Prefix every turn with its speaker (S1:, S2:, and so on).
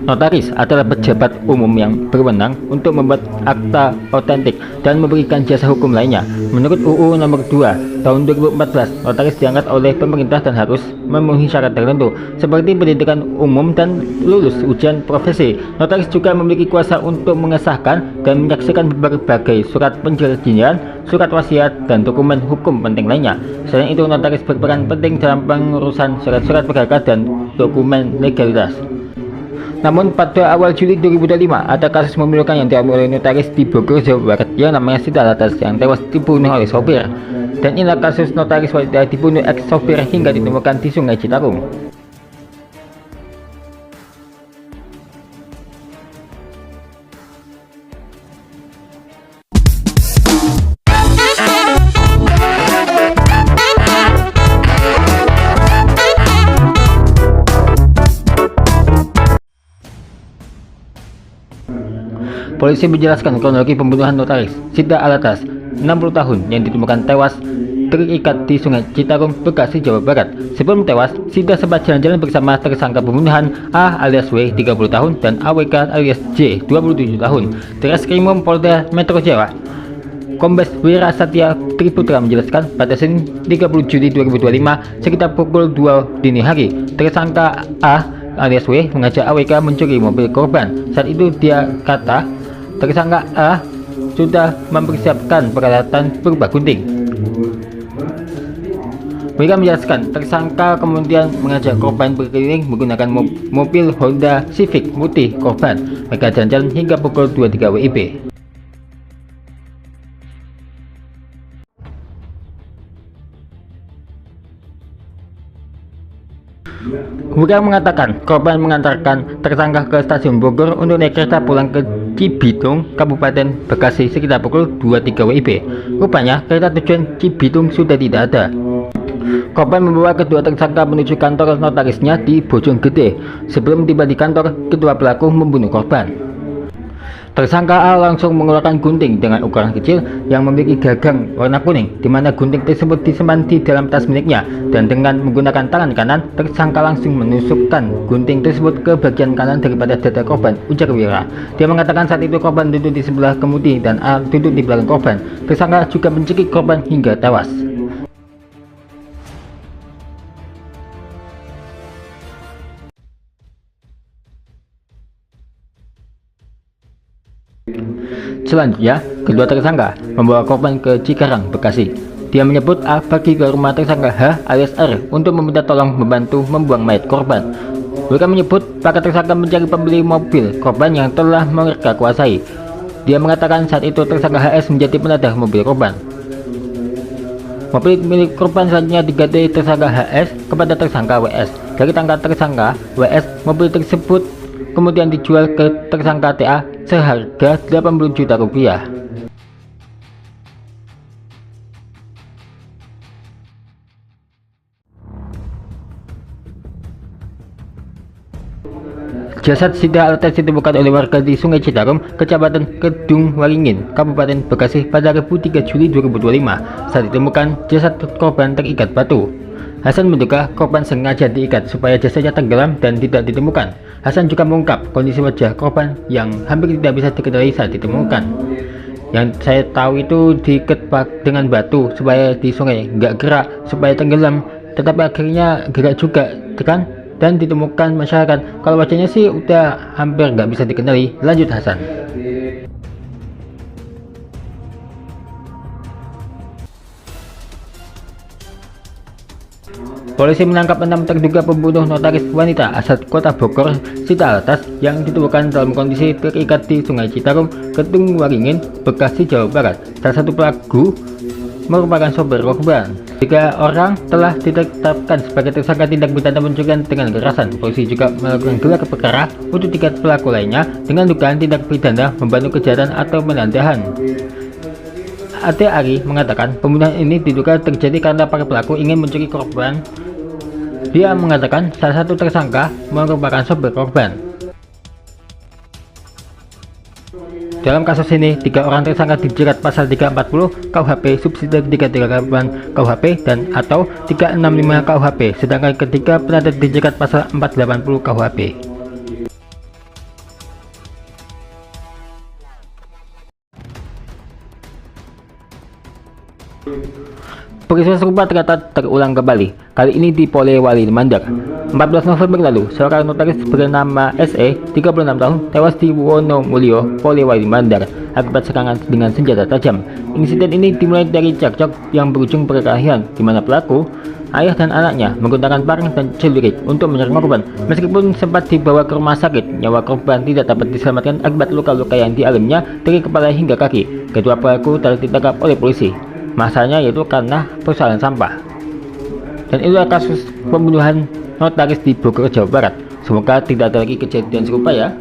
S1: Notaris adalah pejabat umum yang berwenang untuk membuat akta otentik dan memberikan jasa hukum lainnya. Menurut UU Nomor 2 Tahun 2014, notaris diangkat oleh pemerintah dan harus memenuhi syarat tertentu seperti pendidikan umum dan lulus ujian profesi. Notaris juga memiliki kuasa untuk mengesahkan dan menyaksikan berbagai surat perjanjian, surat wasiat, dan dokumen hukum penting lainnya. Selain itu, notaris berperan penting dalam pengurusan surat-surat berharga dan dokumen legalitas. Namun pada awal Juli 2025 ada kasus memilukan yang dialami oleh notaris di Bogor, Jawa Barat yang namanya Sita Alatas yang tewas dibunuh oleh sopir. Dan inilah kasus notaris wanita dibunuh ex sopir hingga ditemukan di Sungai Citarum. Polisi menjelaskan kronologi pembunuhan notaris Sita Alatas, 60 tahun, yang ditemukan tewas terikat di Sungai Citarum, Bekasi, Jawa Barat. Sebelum tewas, Sita sempat jalan-jalan bersama tersangka pembunuhan A alias W, 30 tahun, dan AWK alias J, 27 tahun. Treskrimum Polda Metro Jaya, Kombes Wira Satya Triputra menjelaskan pada Senin 30 Juli 2025 sekitar pukul 2 dini hari, tersangka A alias W mengajak AWK mencuri mobil korban. Saat itu dia kata tersangka A sudah mempersiapkan peralatan berupa gunting. Mereka menjelaskan tersangka kemudian mengajak korban berkeliling menggunakan mobil Honda Civic putih korban. Mereka jalan-jalan hingga pukul 23 WIB. Wira mengatakan korban mengantarkan tersangka ke stasiun Bogor untuk naik kereta pulang ke Cibitung, Kabupaten Bekasi sekitar pukul 23 WIB. Rupanya kereta tujuan Cibitung sudah tidak ada. Korban membawa kedua tersangka menuju kantor notarisnya di Bojonggede. Sebelum tiba di kantor, kedua pelaku membunuh korban. Tersangka A langsung mengeluarkan gunting dengan ukuran kecil yang memiliki gagang warna kuning, di mana gunting tersebut disimpan di dalam tas miliknya, dan dengan menggunakan tangan kanan, tersangka langsung menusukkan gunting tersebut ke bagian kanan daripada dada korban, ujar Wira. Dia mengatakan saat itu korban duduk di sebelah kemudi dan A duduk di belakang korban. Tersangka juga mencekik korban hingga tewas. Selanjutnya, kedua tersangka membawa korban ke Cikarang, Bekasi. Dia menyebut A pergi ke rumah tersangka H alias R untuk meminta tolong membantu membuang mayat korban. Mereka menyebut para tersangka mencari pembeli mobil korban yang telah mereka kuasai. Dia mengatakan saat itu tersangka HS menjadi penadah mobil korban. Mobil milik korban selanjutnya digadai tersangka HS kepada tersangka WS. Dari tangkap tersangka WS, mobil tersebut kemudian dijual ke tersangka TA seharga 80 juta rupiah. Jasad Sita Alatas ditemukan oleh warga di Sungai Citarum, Kecamatan Kedung Waringin, Kabupaten Bekasi pada Rabu 3 Juli 2025. Saat ditemukan, jasad korban terikat batu. Hasan menduga korban sengaja diikat supaya jasadnya tenggelam dan tidak ditemukan. Hasan juga mengungkap kondisi wajah korban yang hampir tidak bisa dikenali saat ditemukan. Yang saya tahu itu diikat dengan batu supaya di sungai nggak gerak, supaya tenggelam, tetapi akhirnya gerak juga kan, dan ditemukan masyarakat. Kalau wajahnya sih udah hampir nggak bisa dikenali, lanjut Hasan. Polisi menangkap 6 terduga pembunuh notaris wanita asal kota Bogor, Sita Alatas, yang ditemukan dalam kondisi terikat di Sungai Citarum, Kedung Waringin, Bekasi, Jawa Barat. Salah satu pelaku merupakan sopir korban. 3 orang telah ditetapkan sebagai tersangka tindak pidana pencurian dengan kekerasan. Polisi juga melakukan gelar perkara untuk 3 pelaku lainnya dengan dugaan tindak pidana membantu kejahatan atau penadahan. Ade Ari mengatakan pembunuhan ini diduga terjadi karena para pelaku ingin mencuri korban. Dia mengatakan salah satu tersangka merupakan sopir korban. Dalam kasus ini, 3 orang tersangka dijerat pasal 340 KUHP, subsidi 338 KUHP dan atau 365 KUHP, sedangkan ketiga penasihat dijerat pasal 480 KUHP. Peristiwa serupa ternyata terulang kembali, kali ini di Polewali Mandar. 14 November lalu, seorang notaris bernama SE, 36 tahun, tewas di Wonomulyo, Polewali Mandar, akibat serangan dengan senjata tajam. Insiden ini dimulai dari cekcok yang berujung perkelahian, di mana pelaku, ayah dan anaknya, menggunakan parang dan celurit untuk menyerang korban. Meskipun sempat dibawa ke rumah sakit, nyawa korban tidak dapat diselamatkan akibat luka-luka yang dialaminya dari kepala hingga kaki. Kedua pelaku telah ditangkap oleh polisi. Masanya yaitu karena persoalan sampah. Dan itulah kasus pembunuhan notaris di Bogor, Jawa Barat. Semoga tidak ada lagi kejadian serupa ya.